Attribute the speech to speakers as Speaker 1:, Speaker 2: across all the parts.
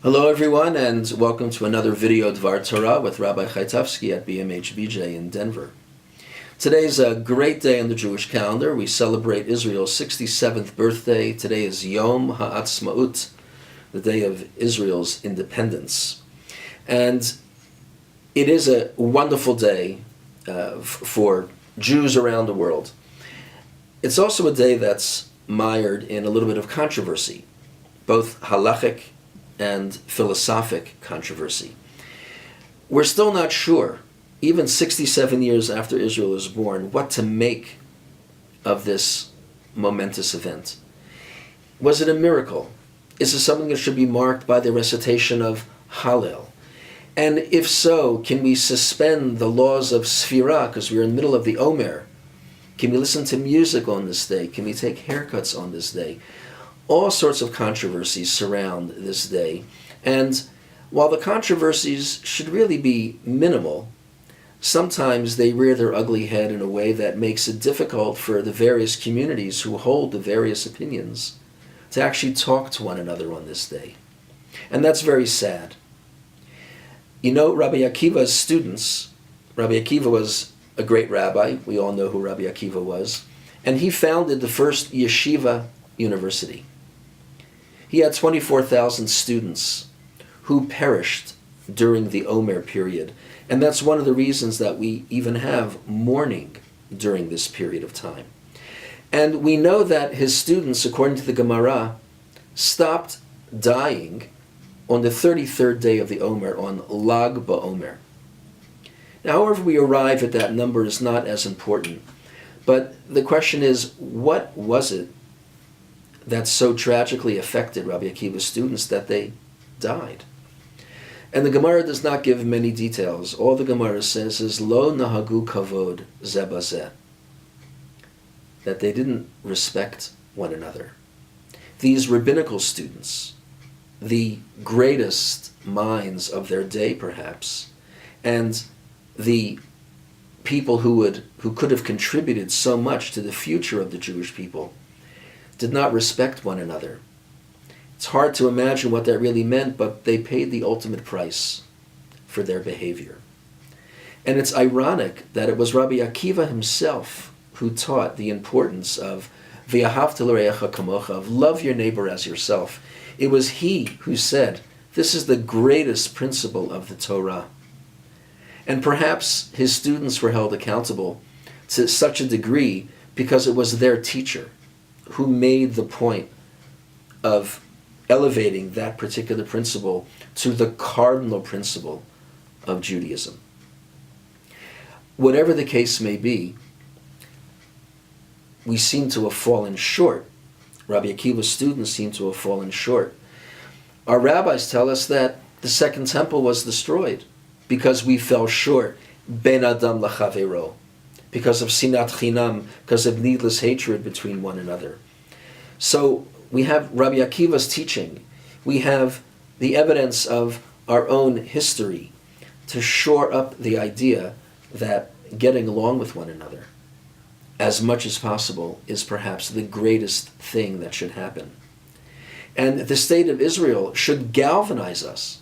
Speaker 1: Hello everyone, and welcome to another video Dvar Torah with Rabbi Chaitovsky at BMH-BJ in Denver. Today's a great day in the Jewish calendar. We celebrate Israel's 67th birthday. Today is Yom Ha'atzmaut, the day of Israel's independence. And it is a wonderful day for Jews around the world. It's also a day that's mired in a little bit of controversy, both halachic and philosophic controversy. We're still not sure, even 67 years after Israel was born, what to make of this momentous event. Was it a miracle? Is it something that should be marked by the recitation of Hallel? And if so, can we suspend the laws of Sfirah, because we're in the middle of the Omer? Can we listen to music on this day? Can we take haircuts on this day? All sorts of controversies surround this day. And while the controversies should really be minimal, sometimes they rear their ugly head in a way that makes it difficult for the various communities who hold the various opinions to actually talk to one another on this day. And that's very sad. You know, Rabbi Akiva's students, Rabbi Akiva was a great rabbi. We all know who Rabbi Akiva was. And he founded the first yeshiva university. He had 24,000 students who perished during the Omer period. And that's one of the reasons that we even have mourning during this period of time. And we know that his students, according to the Gemara, stopped dying on the 33rd day of the Omer, on Lag BaOmer. Now, however we arrive at that number is not as important. But the question is, what was it that so tragically affected Rabbi Akiva's students that they died? And the Gemara does not give many details. All the Gemara says is, Lo nahagu kavod ze bazeh, that they didn't respect one another. These rabbinical students, the greatest minds of their day perhaps, and the people who could have contributed so much to the future of the Jewish people, did not respect one another. It's hard to imagine what that really meant, but they paid the ultimate price for their behavior. And it's ironic that it was Rabbi Akiva himself who taught the importance of V'ahavta l'reacha kamocha, of love your neighbor as yourself. It was he who said, this is the greatest principle of the Torah. And perhaps his students were held accountable to such a degree because it was their teacher who made the point of elevating that particular principle to the cardinal principle of Judaism. Whatever the case may be, we seem to have fallen short. Rabbi Akiva's students seem to have fallen short. Our rabbis tell us that the Second Temple was destroyed because we fell short, ben adam lachavero, because of sinat chinam, because of needless hatred between one another. So we have Rabbi Akiva's teaching. We have the evidence of our own history to shore up the idea that getting along with one another as much as possible is perhaps the greatest thing that should happen. And the state of Israel should galvanize us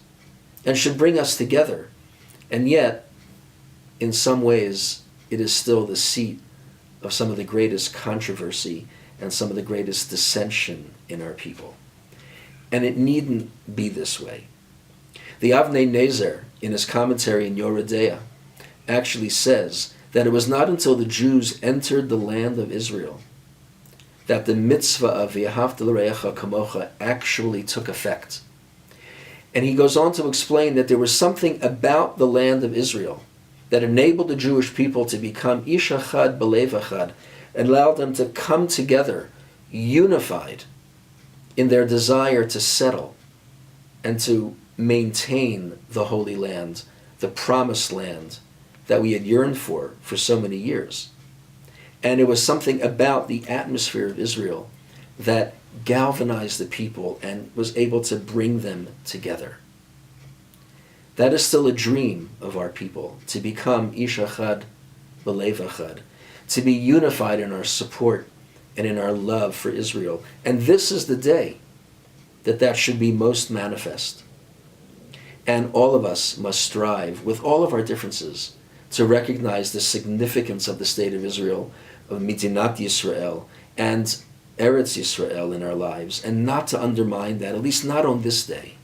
Speaker 1: and should bring us together. And yet, in some ways, it is still the seat of some of the greatest controversy and some of the greatest dissension in our people. And it needn't be this way. The Avnei Nezer, in his commentary in Yoredea, actually says that it was not until the Jews entered the land of Israel that the mitzvah of V'ahavta l'reacha kamocha actually took effect. And he goes on to explain that there was something about the land of Israel that enabled the Jewish people to become ish achad b'lev achad, and allowed them to come together, unified in their desire to settle and to maintain the Holy Land, the promised land that we had yearned for so many years. And it was something about the atmosphere of Israel that galvanized the people and was able to bring them together. That is still a dream of our people, to become ish achad b'lev achad, to be unified in our support and in our love for Israel. And this is the day that should be most manifest. And all of us must strive, with all of our differences, to recognize the significance of the state of Israel, of Midinat Yisrael, and Eretz Yisrael in our lives, and not to undermine that, at least not on this day.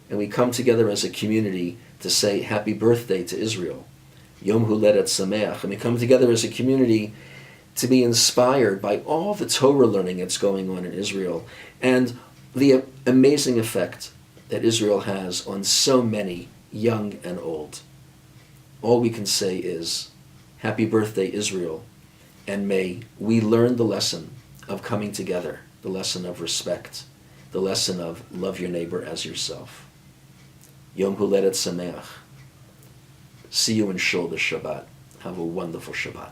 Speaker 1: And we come together as a community to say happy birthday to Israel, Yom Huledet Sameach, and we come together as a community to be inspired by all the Torah learning that's going on in Israel, and the amazing effect that Israel has on so many, young and old. All we can say is, happy birthday, Israel, and may we learn the lesson of coming together, the lesson of respect, the lesson of love your neighbor as yourself. Yom Huledet Sameach. See you in Shul this Shabbat. Have a wonderful Shabbat.